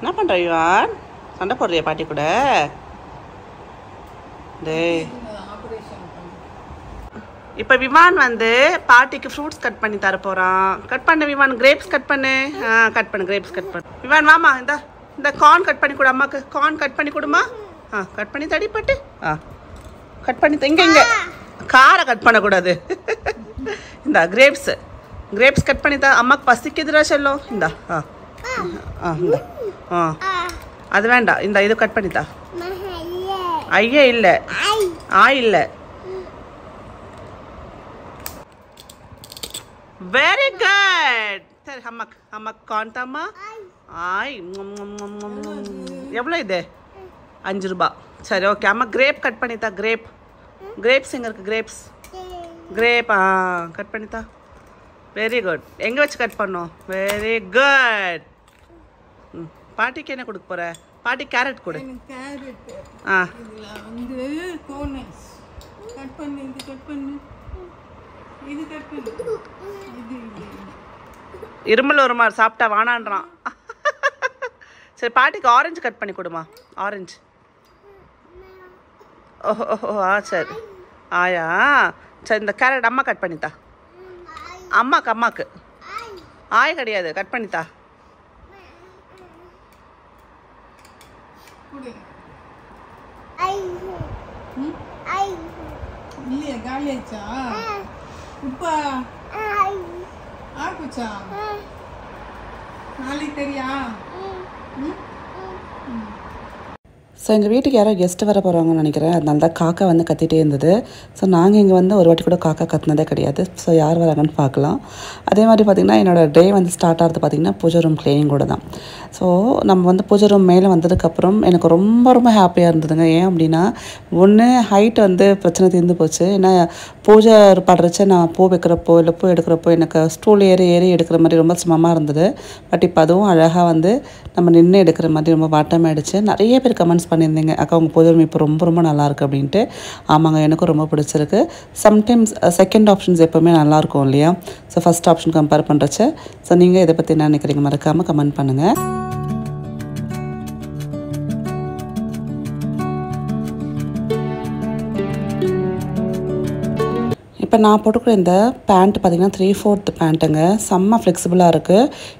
என்ன பண்ணுற விவான்? சண்டை போடுறியா பாட்டி கூட? இப்போ விவான் வந்து பாட்டிக்கு ஃப்ரூட்ஸ் கட் பண்ணி தர போகிறான். கட் பண்ணு விவான், கிரேப்ஸ் கட் பண்ணு. கட் பண்ணு, கிரேப்ஸ் கட் பண்ணு. விவான் வாமா, இந்த கார்ன் கட் பண்ணி கொடு அம்மாக்கு. கார்ன் கட் பண்ணி கொடுமா. கட் பண்ணி தடி பட்டு. கட் பண்ணி இங்கே காரை கட் பண்ணக்கூடாது. இந்த கிரேப்ஸ் கட் பண்ணி தான் அம்மாக்கு பசிக்குதுடா செல்லும். இந்த இந்த அது வேண்டாம். இந்த இது கட் பண்ணித்தா. ஐயே இல்லை, இல்லை. Very good. சரி அம்மாக்கு கார்ன் தாம்மா. எவ்வளோ இது? 5 ரூபா. சரி ஓகே. அம்மா கிரேப் கட் பண்ணித்தா. கிரேப்ஸ் எங்கே இருக்குது? கிரேப் கட் பண்ணித்தா. Very good. எங்கே வச்சு கட் பண்ணோம்? Very good. பாட்டிக்கு என்ன கொடுக்க போகிற? பாட்டி கேரட் கொடு. இருமல் ஒரு மாதிரி சாப்பிட்டா வானான்றான். சரி பாட்டிக்கு ஆரஞ்சு கட் பண்ணி கொடுமா. ஆரஞ்சு. ஓஹோ சரி. ஆயா சரி. இந்த கேரட் அம்மா கட் பண்ணித்தா. அம்மாக்கு ஆய் கிடையாது, கட் பண்ணித்தா. ஸோ எங்கள் வீட்டுக்கு யாரோ கெஸ்ட்டு வர போகிறாங்கன்னு நினைக்கிறேன். அதனால தான் காக்கா வந்து கத்திகிட்டே இருந்தது. ஸோ நாங்கள் இங்கே வந்து ஒரு வாட்டி கூட காக்கா கத்துனதே கிடையாது. ஸோ யார் வராங்கன்னு பார்க்கலாம். அதே மாதிரி பார்த்திங்கன்னா என்னோடய டே வந்து ஸ்டார்ட் ஆகிறது பார்த்திங்கன்னா பூஜை ரூம் கிளீனிங்கோட தான். ஸோ நம்ம வந்து பூஜை ரூம் மேலே வந்ததுக்கப்புறம் எனக்கு ரொம்ப ஹாப்பியாக இருந்ததுங்க. ஏன் அப்படின்னா, ஒன்று ஹைட் வந்து பிரச்சனை தீர்ந்து போச்சு. ஏன்னா பூஜை படுறச்ச நான் பூ வைக்கிறப்போ இல்லை பூ எடுக்கிறப்போ எனக்கு ஸ்டூல் ஏறி எடுக்கிற மாதிரி ரொம்ப சிரமமாக இருந்தது. பட் இப்போ அதுவும் அழகாக வந்து நம்ம நின்று எடுக்கிற மாதிரி ரொம்ப வாட்டமாகிடுச்சு. நிறைய பேர் கமெண்ட்ஸ் பண்ணியிருந்தீங்க, அக்கா உங்கள் பூஜை ரூம் இப்போ ரொம்ப நல்லாயிருக்கு அப்படின்ட்டு. ஆமாங்க, எனக்கும் ரொம்ப பிடிச்சிருக்கு. சம்டைம்ஸ் செகண்ட் ஆப்ஷன்ஸ் எப்போவுமே நல்லாயிருக்கும் இல்லையா? ஸோ ஃபஸ்ட் ஆப்ஷன் கம்பேர் பண்ணுறச்ச. ஸோ நீங்கள் இதை பற்றி என்ன நினைக்கிறீங்க மறக்காமல் கமெண்ட் பண்ணுங்கள். இப்போ நான் போட்டுக்கிற இந்த பேண்ட் பார்த்திங்கன்னா 3/4 பேண்ட்டுங்க. செம்ம ஃப்ளெக்சிபிளாக இருக்குது.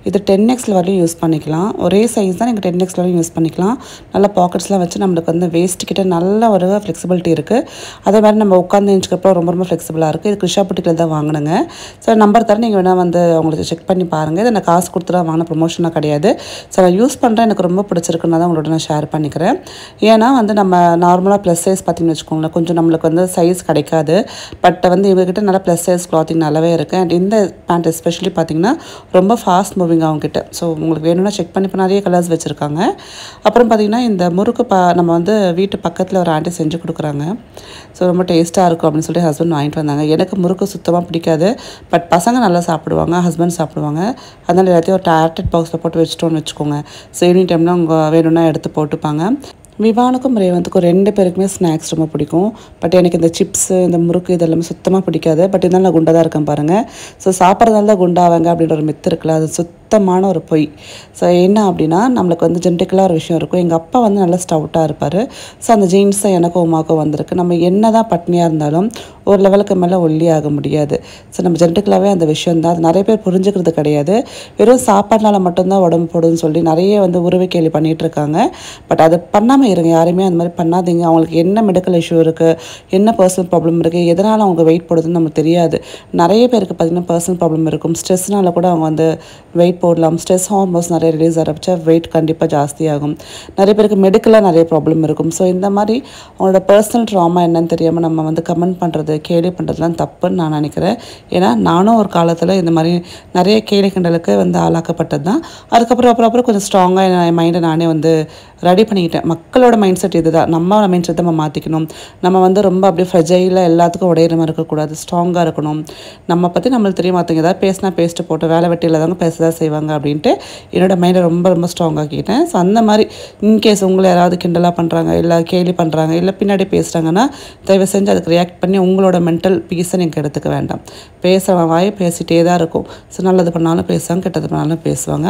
இது 10Xல வரையும் யூஸ் பண்ணிக்கலாம். ஒரே சைஸ் தான், நீங்கள் 10X வரையும் யூஸ் பண்ணிக்கலாம். நல்ல பாக்கெட்ஸ்லாம் வச்சு நம்மளுக்கு வந்து வேஸ்ட் கிட்ட நல்ல ஒரு ஃப்ளெக்சிபிலிட்டி இருக்குது. அதே மாதிரி நம்ம உட்காந்து எழுச்சிக்கிறப்போ ரொம்ப ஃப்ளெக்சிபிளாக இருக்குது. இது கிருஷா புட்டிக்கில் தான் வாங்கினுங்க. ஸோ நம்பர் தரேன், நீங்கள் வேணால் வந்து அவங்களுக்கு செக் பண்ணி பாருங்கள். இதை நான் காசு கொடுத்துலாம் வாங்கின ப்ரொமோஷனாக கிடையாது. ஸோ நான் யூஸ் பண்ணுறேன், எனக்கு ரொம்ப பிடிச்சிருக்குன்னு தான் உங்களோட நான் ஷேர் பண்ணிக்கிறேன். ஏன்னா வந்து நம்ம நார்மலாக ப்ளஸ் சைஸ் பார்த்திங்கன்னு வச்சுக்கோங்களேன், கொஞ்சம் நம்மளுக்கு வந்து சைஸ் கிடைக்காது. பட் வந்து இவங்ககிட்ட நல்லா ப்ளஸ் சைஸ் கிளாத்திங் நல்லாவே இருக்குது. அண்ட் இந்த பேண்ட் எஸ்பெஷலி பார்த்திங்கன்னா ரொம்ப ஃபாஸ்ட் மூவிங் அவங்ககிட்ட. ஸோ உங்களுக்கு வேணும்னா செக் பண்ணி இப்போ நிறைய கலர்ஸ் வச்சுருக்காங்க. அப்புறம் பார்த்திங்கன்னா இந்த முறுக்கு நம்ம வந்து வீட்டு பக்கத்தில் ஒரு ஆண்டி செஞ்சு கொடுக்குறாங்க. ஸோ ரொம்ப டேஸ்ட்டாக இருக்கும் அப்படின்னு சொல்லி ஹஸ்பண்ட் வாங்கிட்டு வந்தாங்க. எனக்கு முறுக்கு சுத்தமாக பிடிக்காது. பட் பசங்க நல்லா சாப்பிடுவாங்க, ஹஸ்பண்ட் சாப்பிடுவாங்க. அதனால் எல்லாத்தையும் ஒரு டேரக்டட் பாக்ஸில் போட்டு வச்சுட்டோன்னு வச்சுக்கோங்க. ஸோ ஈவினிங் டைம்னா அவங்க வேணும்னா எடுத்து போட்டுப்பாங்க. விவானுக்கும் ரேவந்துக்கும் 2 பேருக்குமே ஸ்நாக்ஸ் ரொம்ப பிடிக்கும். பட் எனக்கு இந்த சிப்ஸு இந்த முறுக்கு இதெல்லாமே சுத்தமாக பிடிக்காது. பட் இருந்தாலும் நான் குண்டாக தான் இருக்கேன் பாருங்கள். ஸோ சாப்பிட்றதால தான் குண்டாவாங்க அப்படின்ற ஒரு மித்து இருக்குல்ல, அது சுத்தமான ஒரு பொய். ஸோ என்ன அப்படின்னா, நம்மளுக்கு வந்து ஜெனட்டிக்கலாக ஒரு விஷயம் இருக்கும். எங்கள் அப்பா வந்து நல்லா ஸ்டவுட்டாக இருப்பார். ஸோ அந்த ஜீன்ஸ் தான் எனக்கும் உமாவுக்கும் வந்திருக்கு. நம்ம என்ன தான் பட்னியாக இருந்தாலும் ஒரு லெவலுக்கு மேலே ஒல்லி ஆக முடியாது. ஸோ நம்ம ஜெனட்டிக்கலாகவே அந்த விஷயம் தான். அது நிறைய பேர் புரிஞ்சுக்கிறது கிடையாது. வெறும் சாப்பாடுனால மட்டும்தான் உடம்பு போடுன்னு சொல்லி நிறைய வந்து உறவு கேள்வி பண்ணிகிட்டு இருக்காங்க. பட் அது பண்ணாமல் இருங்க, யாருமே அந்த மாதிரி பண்ணாதீங்க. அவங்களுக்கு என்ன மெடிக்கல் இஷ்யூ இருக்குது, என்ன பர்சனல் ப்ராப்ளம் இருக்குது, எதனால் அவங்க வெயிட் போடுதுன்னு நமக்கு தெரியாது. நிறைய பேருக்கு பார்த்திங்கன்னா பர்சனல் ப்ராப்ளம் இருக்கும். ஸ்ட்ரெஸ்னால கூட அவங்க வந்து வெயிட் போடலாம். ஸ்ட்ரெஸ் ஹார்மோன்ஸ் நிறைய ரிலீஸ் ஆரம்பிச்சா வெயிட் கண்டிப்பாக ஜாஸ்தியாகும். நிறைய பேருக்கு மெடிக்கலாக நிறைய ப்ராப்ளம் இருக்கும். ஸோ இந்த மாதிரி அவங்களோட பர்சனல் ட்ராமா என்னன்னு தெரியாமல் நம்ம வந்து கமெண்ட் பண்ணுறது கேலி பண்ணுறதுலாம் தப்புன்னு நான் நினைக்கிறேன். ஏன்னா நானும் ஒரு காலத்தில் இந்த மாதிரி நிறைய கேலி கிண்டலுக்கு வந்து ஆளாக்கப்பட்டது தான். அதுக்கப்புறம் கொஞ்சம் ஸ்ட்ராங்காக என் மைண்டை நானே வந்து ரெடி பண்ணிக்கிட்டேன். மக்களோட மைண்ட் செட் இது தான். நம்ம மைண்ட் செட்டை நம்ம மாற்றிக்கணும். நம்ம வந்து ரொம்ப அப்படியே ஃப்ரெஜைலாக எல்லாத்துக்கும் உடையிற மாதிரி இருக்கக்கூடாது. ஸ்ட்ராங்காக இருக்கணும். நம்ம பற்றி நம்மளுக்கு தெரியும். மற்றவங்க ஏதாவது பேசினா பேசிட்டு போட்டு வேலை வெட்டி இல்லாதவங்க பேச தான் செய்வாங்க. செய்வாங்க அப்படின்ட்டு என்னோட மைண்டை ரொம்ப ரொம்ப ஸ்ட்ராங் ஆக்கிட்டேன். ஸோ அந்த மாதிரி இன்கேஸ் உங்களை யாராவது கிண்டலாக பண்ணுறாங்க, இல்லை கேலி பண்ணுறாங்க, இல்லை பின்னாடி பேசுகிறாங்கன்னா தயவு செஞ்சு அதுக்கு ரியாக்ட் பண்ணி உங்களோட மென்டல் பீஸை நீங்கள் எடுத்துக்க வேண்டாம். பேசுகிற வாய் பேசிகிட்டே தான் இருக்கும். ஸோ நல்லது பண்ணாலும் பேசுவாங்க, கெட்டது பண்ணாலும் பேசுவாங்க.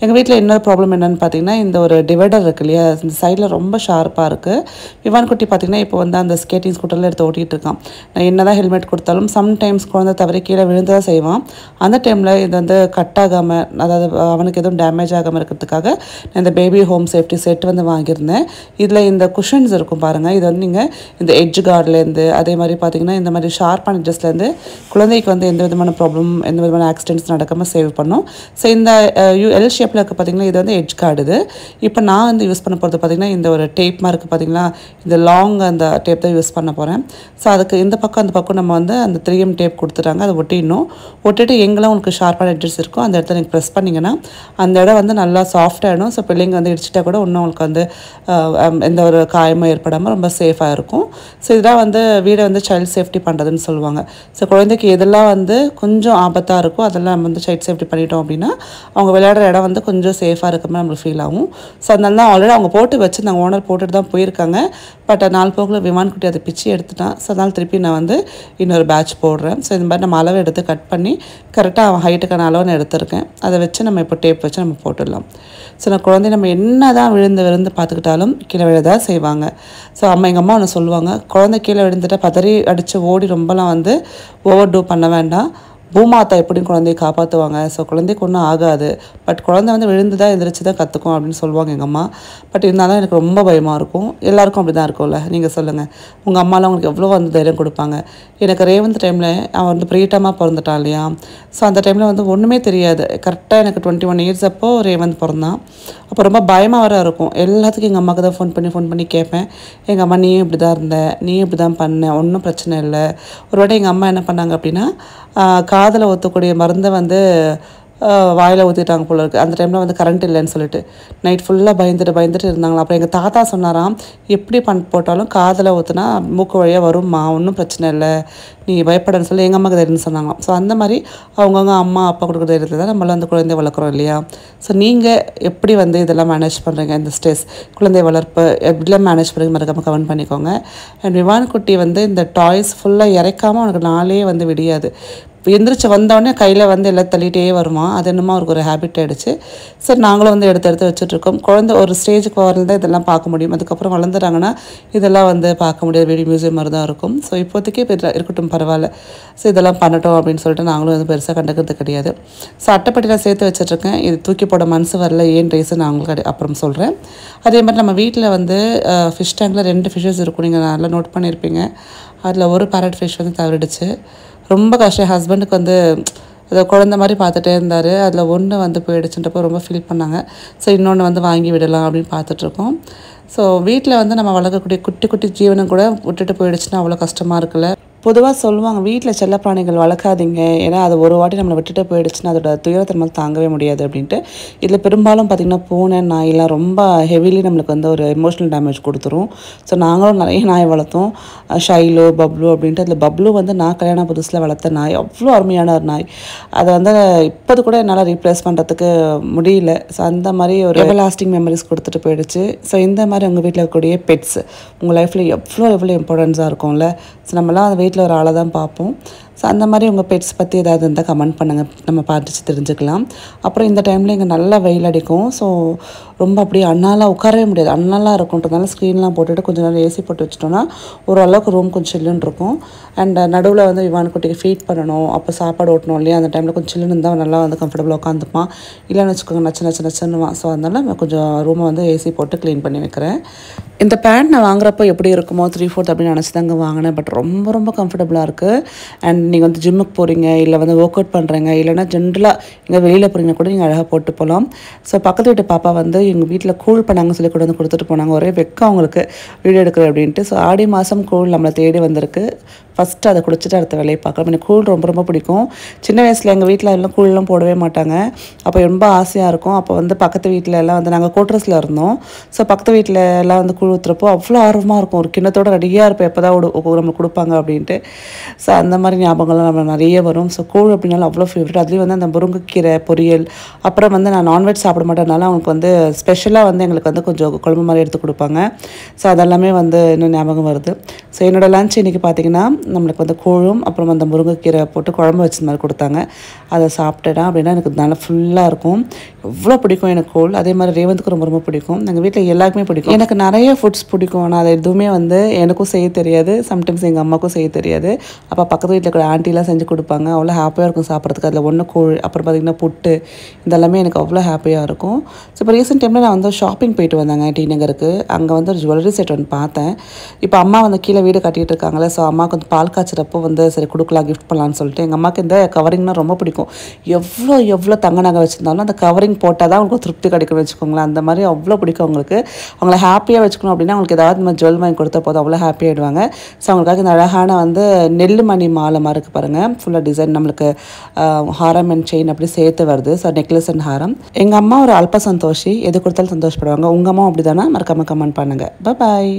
எங்கள் வீட்டில் இன்னொரு ப்ராப்ளம் என்னென்னு பார்த்தீங்கன்னா, இந்த ஒரு டிவைடர் இருக்கு இல்லையா, இந்த சைடில் ரொம்ப ஷார்ப்பாக இருக்குது. விவான் குட்டி பார்த்திங்கன்னா இப்போ வந்து அந்த ஸ்கேட்டிங் ஸ்கூட்டரில் எடுத்து ஓட்டிகிட்டு இருக்கான். நான் என்ன தான் ஹெல்மெட் கொடுத்தாலும் சம்டைம்ஸ் குழந்தை தவறி கீழே விழுந்து தான் செய்வான். அந்த டைமில் இது வந்து கட் ஆகாமல், அதாவது அவனுக்கு எதுவும் டேமேஜ் ஆகாமல் இருக்கிறதுக்காக நான் இந்த பேபி ஹோம் சேஃப்டி செட் வந்து வாங்கியிருந்தேன். இதில் இந்த குஷன்ஸ் இருக்கும் பாருங்கள். இது வந்து நீங்கள் இந்த எட்ஜ் கார்ட்லேருந்து, அதே மாதிரி பார்த்திங்கன்னா இந்த மாதிரி ஷார்ப்பான எட்ஜஸ்லேருந்து குழந்தைக்கு வந்து எந்த விதமான ப்ராப்ளம், எந்த விதமான ஆக்சிடென்ட்ஸ் நடக்காமல் சேவ் பண்ணும். ஸோ இந்த எல் ஷேப்பில் இருக்க பார்த்திங்கன்னா இது வந்து எட்ஜ் கார்டு. இது இப்போ நான் வந்து யூஸ் பண்ண போகிறது பார்த்திங்கன்னா இந்த ஒரு டேப் மாதிரி இருக்குது பார்த்திங்களா, இந்த லாங் அந்த டேப் தான் யூஸ் பண்ண போகிறேன். ஸோ அதுக்கு இந்த பக்கம் அந்த பக்கம் நம்ம வந்து அந்த 3M டேப் கொடுத்துட்டாங்க. அதை ஒட்டிடணும். ஒட்டிட்டு எங்கெல்லாம் உங்களுக்கு ஷார்ப்பான எட்ஜஸ் இருக்கோ அந்த இடத்துல நீங்கள் ப்ரெஸ் பண்ணிங்கன்னா அந்த இடம் வந்து நல்லா சாஃப்டாகிடும். ஸோ பிள்ளைங்க வந்து இடிச்சிட்டா கூட இன்னும் உங்களுக்கு வந்து எந்த ஒரு காயமும் ஏற்படாமல் ரொம்ப சேஃபாக இருக்கும். ஸோ இதெல்லாம் வந்து வீடை வந்து சைல்டு சேஃப்டி பண்ணுறதுன்னு சொல்லுவாங்க. ஸோ குழந்தைக்கு எதெல்லாம் வந்து கொஞ்சம் ஆபத்தாக இருக்கோ அதெல்லாம் நம்ம வந்து சைல்டு சேஃப்டி பண்ணிட்டோம் அப்படின்னா அவங்க விளையாடுற இடம் வந்து கொஞ்சம் சேஃபாக இருக்க மாதிரி நம்மளுக்கு ஃபீல் ஆகும். ஸோ அதனால தான் ஆல்ரெடி அவங்க போட்டு வச்சு நாங்கள் ஓனர் போட்டுட்டு தான் போயிருக்காங்க. பட் 4 போக்கில் விமான் குட்டி அதை பிச்சு எடுத்துட்டான். ஸோ அதனால் திருப்பி நான் வந்து இன்னொரு பேட்ச் போடுறேன். ஸோ இந்த மாதிரி நம்ம அளவு எடுத்து கட் பண்ணி கரெக்டாக அவன் ஹைட்டுக்கான அளவு நான் எடுத்திருக்கேன். அதை வச்சு நம்ம இப்போ டேப் வச்சு நம்ம போட்டுடலாம். ஸோ நான் குழந்தை நம்ம என்ன தான் விழுந்து பார்த்துக்கிட்டாலும் கீழே விழதான் செய்வாங்க. ஸோ எங்கள் அம்மா ஒன்று சொல்லுவாங்க, குழந்தை கீழே விழுந்துட்டால் பதறி அடித்து ஓடி ரொம்பலாம் வந்து ஓவர் டூ பண்ண வேண்டாம். பூமாத்தா எப்படியும் குழந்தைய காப்பாற்றுவாங்க. ஸோ குழந்தைக்கு ஒன்றும் ஆகாது. பட் குழந்தை வந்து விழுந்து தான் எந்திரிச்சு தான் கற்றுக்கும் அப்படின்னு சொல்லுவாங்க எங்கள் அம்மா. பட் இருந்தாலும் எனக்கு ரொம்ப பயமாக இருக்கும். எல்லாருக்கும் அப்படி தான் இருக்கும்ல, நீங்கள் சொல்லுங்கள். உங்கள் அம்மாலாம் உங்களுக்கு எவ்வளோ வந்து தைரியம் கொடுப்பாங்க. எனக்கு ரேவந்த் டைமில் அவன் வந்து ப்ரீட்டமாக பிறந்துட்டான் இல்லையா. ஸோ அந்த டைமில் வந்து ஒன்றுமே தெரியாது. கரெக்டாக எனக்கு 21 இயர்ஸ் அப்போது ரேவந்த் பிறந்தான். அப்போ ரொம்ப பயமாக வர இருக்கும். எல்லாத்துக்கும் எங்கள் அம்மாவுக்கு தான் ஃபோன் பண்ணி கேட்பேன். எங்கள் அம்மா நீயும் இப்படி தான் இருந்த, நீயும் இப்படி தான் பண்ண, ஒன்றும் பிரச்சனை இல்லை. ஒரு வாட்டி எங்கள் அம்மா என்ன பண்ணாங்க அப்படின்னா, காதில் ஊற்றக்கூடிய மருந்தை வந்து வாயில் ஊற்றிட்டாங்க போல இருக்குது. அந்த டைமில் வந்து கரண்ட் இல்லைன்னு சொல்லிட்டு நைட் ஃபுல்லாக பயந்துட்டு இருந்தாங்களா. அப்புறம் எங்கள் தாத்தா சொன்னாராம், எப்படி போட்டாலும் காதில் ஊற்றினா மூக்கு வழியாக வரும்மா, ஒன்றும் பிரச்சனை இல்லை, நீ பயப்படன்னு சொல்லி எங்கள் அம்மாவுக்கு தைரியம்னு சொன்னாங்களாம். ஸோ அந்த மாதிரி அவங்கவுங்க அம்மா அப்பா கொடுக்குற தைரியத்தில் தான் நம்மளாம் அந்த குழந்தைய வளர்க்குறோம் இல்லையா. ஸோ நீங்கள் எப்படி வந்து இதெல்லாம் மேனேஜ் பண்ணுறீங்க, இந்த ஸ்ட்ரெஸ் குழந்தை வளர்ப்பு எப்படிலாம் மேனேஜ் பண்ணுறீங்க மறக்காமல் கமெண்ட் பண்ணிக்கோங்க. அண்ட் விவான் குட்டி வந்து இந்த டாய்ஸ் ஃபுல்லாக இறக்காமல் அவனுக்கு நாளே வந்து விடியாது. எந்திரிச்சு வந்தோடனே கையில் வந்து எல்லாம் தள்ளிகிட்டே வருமா. அது என்னமோ அவருக்கு ஒரு ஹேபிட் ஆகிடுச்சு. சரி நாங்களும் வந்து எடுத்து வச்சுட்ருக்கோம். குழந்தை ஒரு ஸ்டேஜுக்கு வரல தான் இதெல்லாம் பார்க்க முடியும். அதுக்கப்புறம் வளர்ந்துறாங்கன்னா இதெல்லாம் வந்து பார்க்க முடியாது, வீடியோ மியூசியம் மாதிரி தான் இருக்கும். ஸோ இப்போதைக்கு இருக்கட்டும் பரவாயில்ல, ஸோ இதெல்லாம் பண்ணட்டும் அப்படின்னு சொல்லிட்டு நாங்களும் வந்து பெருசாக கண்டுக்கிறது கிடையாது. ஸோ அட்டைப்பட்டியில் சேர்த்து வச்சுட்ருக்கேன். இது தூக்கி போட மனசு வரல, ஏன் ரீசன் நான் உங்களுக்கு அப்புறம் சொல்கிறேன். அதே மாதிரி நம்ம வீட்டில் வந்து ஃபிஷ் டேங்கில் 2 ஃபிஷ்ஷஸ் இருக்கும். நீங்கள் நல்லா நோட் பண்ணியிருப்பீங்க. அதில் ஒரு பேரட் ஃபிஷ் வந்து தவறிடுச்சு. ரொம்ப கஷ்டம். ஹஸ்பண்டுக்கு வந்து அதை குழந்த மாதிரி பார்த்துட்டே இருந்தார். அதில் ஒன்று வந்து போயிடுச்சுன்றப்போ ரொம்ப ஃபீல் பண்ணாங்க. ஸோ இன்னொன்று வந்து வாங்கி விடலாம் அப்படின்னு பார்த்துட்ருக்கோம். ஸோ வீட்டில் வந்து நம்ம வளர்க்கக்கூடிய குட்டி குட்டி ஜீவனம் கூட விட்டுட்டு போயிடுச்சுன்னா அவ்வளோ கஷ்டமாக இருக்குல்ல. பொதுவாக சொல்லுவாங்க வீட்டில் செல்லப்பிராணிகள் வளர்க்காதீங்க, ஏன்னா அது ஒரு வாட்டி நம்மளை விட்டுட்டு போயிடுச்சுன்னா அதோட துயரத்தை நம்ம தாங்கவே முடியாது அப்படின்ட்டு. இதில் பெரும்பாலும் பார்த்திங்கன்னா பூனை நாயெல்லாம் ரொம்ப ஹெவிலி நம்மளுக்கு வந்து ஒரு எமோஷ்னல் டேமேஜ் கொடுத்துரும். ஸோ நாங்களும் நிறைய நாய் வளர்த்தோம், ஷைலோ பப்ளு அப்படின்ட்டு. அதில் பப்ளு வந்து நான் கல்யாணம் புதுசில் வளர்த்த நாய், அவ்வளோ அருமையான ஒரு நாய். அதை வந்து இப்போது கூட என்னால் ரீப்ளேஸ் பண்ணுறதுக்கு முடியல. ஸோ அந்த மாதிரி ஒரு எவர்லாஸ்டிங் மெமரிஸ் கொடுத்துட்டு போயிடுச்சு. ஸோ இந்த மாதிரி உங்கள் வீட்டில் இருக்கக்கூடிய பெட்ஸ் உங்கள் லைஃப்பில் எவ்வளோ இம்பார்ட்டன்ஸாக இருக்கும்ல. ஸோ நம்மளாம் அந்த வீட்டில் ஒரு ஆளை தான் பார்ப்போம். ஸோ அந்த மாதிரி உங்கள் பெட்ஸ் பற்றி ஏதாவது இருந்தால் கமெண்ட் பண்ணுங்கள், நம்ம பார்த்துச்சு தெரிஞ்சுக்கலாம். அப்புறம் இந்த டைமில் இங்கே நல்லா வெயில் அடிக்கும். ஸோ ரொம்ப அப்படியே அண்ணாலாம் உட்காரவே முடியாது, அண்ணாலாம் இருக்கும்ன்றதுனால ஸ்க்ரீன்லாம் போட்டுட்டு கொஞ்சம் நேரம் ஏசி போட்டு வச்சிட்டோன்னா ஓரளவுக்கு ரூம் கொஞ்சம் சில்லுன்னு இருக்கும். அண்ட் நடுவில் வந்து விவான் குட்டிக்கு ஃபீட் பண்ணணும், அப்போ சாப்பாடு ஓட்டணும் இல்லையா. அந்த டைமில் கொஞ்சம் சில்லுன்னு இருந்தால் நல்லா வந்து கம்ஃபர்டபுளாக உட்காந்துப்பான். இல்லைன்னு வச்சுக்கோங்க நச்சுன்னுவான். ஸோ அதனால் கொஞ்சம் ரூமை வந்து ஏசி போட்டு க்ளீன் பண்ணி வைக்கிறேன். இந்த பேண்ட் நான் வாங்குறப்போ எப்படி இருக்குமோ 3/4 அப்படின்னு நினச்சி தாங்க வாங்கினேன். பட் ரொம்ப ரொம்ப கம்ஃபர்டபுளாக இருக்குது. அண்ட் நீங்கள் வந்து ஜிம்முக்கு போகிறீங்க, இல்லை வந்து ஒர்க் அவுட் பண்ணுறீங்க, இல்லைனா ஜென்ரலாக இங்கே வெளியில் போகிறீங்கன்னா கூட நீங்கள் அழகாக போட்டு போகலாம். ஸோ பக்கத்து வீட்டு பாப்பா வந்து எங்கள் வீட்டில் கூழ் பண்ணாங்கன்னு சொல்லி கூட வந்து கொடுத்துட்டு போனாங்க. ஒரே வெக்கம் அவங்களுக்கு வீடியோ எடுக்கிற அப்படின்ட்டு. ஸோ ஆடி மாதம் கூழ் நம்மளை தேடி வந்திருக்கு. ஃபஸ்ட்டு அதை குடிச்சிட்டு அடுத்த வேலையை பார்க்கலாம். எனக்கு கூழ் ரொம்ப ரொம்ப பிடிக்கும். சின்ன வயசில் எங்கள் வீட்டில் எல்லாம் கூழ்லாம் போடவே மாட்டாங்க. அப்போ ரொம்ப ஆசையாக இருக்கும். அப்போ வந்து பக்கத்து வீட்டில் எல்லாம் வந்து நாங்கள் கோட்ரஸில் இருந்தோம். ஸோ பக்கத்து வீட்டில் எல்லாம் வந்து கூழ் ஊற்றுறப்போ அவ்வளோ ஆர்வமாக இருக்கும். ஒரு கிண்ணத்தோட ரெடியாக இருப்போம், எப்போ தான் நம்மளுக்கு கொடுப்பாங்க அப்படின்ட்டு. ஸோ அந்த மாதிரி ஞாபகங்கள்லாம் நம்ம நிறைய வரும். ஸோ கூழ் அப்படின்னாலும் அவ்வளோ ஃபேவரட். அதுலேயும் வந்து அந்த முருங்கைக்கீரை பொரியல், அப்புறம் வந்து நான் நான்வெஜ் சாப்பிட மாட்டேனால அவங்களுக்கு வந்து ஸ்பெஷலாக வந்து எங்களுக்கு வந்து கொஞ்சம் குழம்பு மாதிரி எடுத்து கொடுப்பாங்க. ஸோ அதெல்லாமே வந்து இன்னும் ஞாபகம் வருது. ஸோ என்னோடய லஞ்ச் இன்றைக்கி பார்த்திங்கன்னா நம்மளுக்கு வந்து கூழும் அப்புறம் அந்த முருங்கைக்கீரை போட்டு குழம்பு வச்ச மாதிரி கொடுத்தாங்க. அதை சாப்பிட்டேன்னா அப்படின்னா எனக்கு நல்லா ஃபுல்லாக இருக்கும். எவ்வளோ பிடிக்கும் எனக்கு கூழ். அதே மாதிரி ரேவந்துக்கு ரொம்ப ரொம்ப பிடிக்கும். எங்கள் வீட்டில் எல்லாருக்குமே பிடிக்கும். எனக்கு நிறைய ஃபுட்ஸ் பிடிக்கும். ஆனால் அது எதுவுமே வந்து எனக்கும் செய்ய தெரியாது. சம்டைம்ஸ் எங்கள் அம்மாவுக்கும் செய்ய தெரியாது. அப்போ பக்கத்து வீட்டில் இருக்கிற ஆண்டிலாம் செஞ்சு கொடுப்பாங்க. அவ்வளோ ஹாப்பியாக இருக்கும் சாப்பிட்றதுக்கு. அதில் ஒன்று கூழ், அப்புறம் பார்த்திங்கன்னா புட்டு, இதெல்லாமே எனக்கு அவ்வளோ ஹாப்பியாக இருக்கும். ஸோ இப்போ ரீசெண்ட் டைமில் நான் வந்து ஷாப்பிங் போயிட்டு வந்தாங்க டி நகருக்கு. அங்கே வந்து ஒரு ஜுவல்லரி செட் ஒன்று பார்த்தேன். இப்போ அம்மா வந்து கீழே வீடு கட்டிகிட்டு இருக்காங்களே, ஸோ அம்மாவுக்கு வந்து பால் காய்ச்சறப்போ வந்து சரி கொடுக்கலாம், கிஃப்ட் பண்ணலான்னு சொல்லிட்டு. எங்கள் அம்மாவுக்கு இந்த கவரிங்னால் ரொம்ப பிடிக்கும். எவ்வளோ தங்க நகை வச்சுருந்தாலும் அந்த கவரிங் போட்டால் தான் அவங்களுக்கு திருப்தி கிடைக்கும்னு வச்சுக்கோங்களேன். அந்த மாதிரி அவ்வளோ பிடிக்கும் அவங்களுக்கு. அவங்கள ஹாப்பியாக வச்சுக்கணும் அப்படின்னா அவங்களுக்கு ஏதாவது இந்த மாதிரி ஜுவல் வாங்கி கொடுத்தா போதும், அவ்வளோ ஹாப்பியாகிடுவாங்க. ஸோ அவங்களுக்காக இந்த அழகான வந்து நெல்லுமணி மாலை மாதிரி இருக்குது பாருங்கள். ஃபுல்லாக டிசைன் நம்மளுக்கு ஹாரம் அண்ட் செயின் அப்படி சேர்த்து வருது. ஸோ நெக்லஸ் அண்ட் ஹாரம். எங்கள் அம்மா ஒரு அல்ப சந்தோஷி, எது கொடுத்தாலும் சந்தோஷப்படுவாங்க. உங்கள் அம்மா அப்படி தானே? மறக்காமல் கமெண்ட் பண்ணுங்கள். பாய்.